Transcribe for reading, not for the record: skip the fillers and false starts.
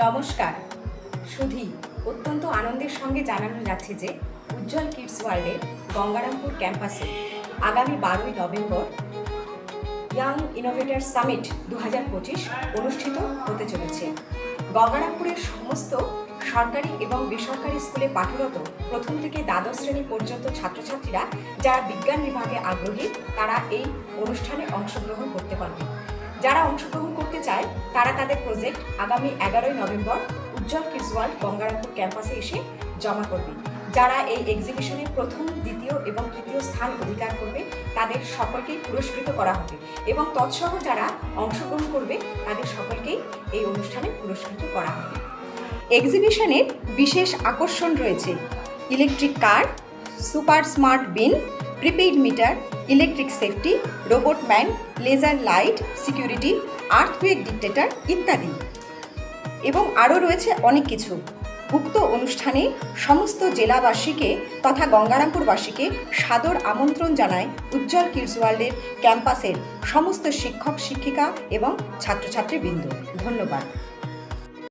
নমস্কার সুধী, অত্যন্ত আনন্দের সঙ্গে জানানো যাচ্ছে যে উজ্জ্বল কিডস ওয়ার্ল্ডের গঙ্গারামপুর ক্যাম্পাসে আগামী 12ই নভেম্বর ইয়াং ইনোভেটর সামিট 2025 অনুষ্ঠিত হতে চলেছে। গঙ্গারামপুরের সমস্ত সরকারি এবং বেসরকারি স্কুলে পাঠরত প্রথম থেকে দ্বাদশ শ্রেণী পর্যন্ত ছাত্রছাত্রীরা যারা বিজ্ঞান বিভাগে আগ্রহী তারা এই অনুষ্ঠানে অংশগ্রহণ করতে পারবে। যারা অংশগ্রহণ করতে চায় তারা তাদের প্রজেক্ট আগামী 11ই নভেম্বর উজ্জ্বল কিডস ওয়ার্ল্ড গঙ্গারামপুর ক্যাম্পাসে এসে জমা করবে। যারা এই এক্সিবিশনে প্রথম, দ্বিতীয় এবং তৃতীয় স্থান অধিকার করবে তাদের সকলকেই পুরস্কৃত করা হবে এবং তৎসহ যারা অংশগ্রহণ করবে তাদের সকলকেই এই অনুষ্ঠানে পুরস্কৃত করা হবে। এক্সিবিশনের বিশেষ আকর্ষণ রয়েছে electric car, super smart bin, prepaid meter, electric safety, robot man, laser light, security, earthquake detector ইত্যাদি এবং আরও রয়েছে অনেক কিছু। উক্ত অনুষ্ঠানে সমস্ত জেলাবাসীকে তথা গঙ্গারামপুরবাসীকে সাদর আমন্ত্রণ জানায় উজ্জ্বল কিডস ওয়ার্ল্ডের ক্যাম্পাসের সমস্ত শিক্ষক শিক্ষিকা এবং ছাত্রছাত্রীবৃন্দ। ধন্যবাদ।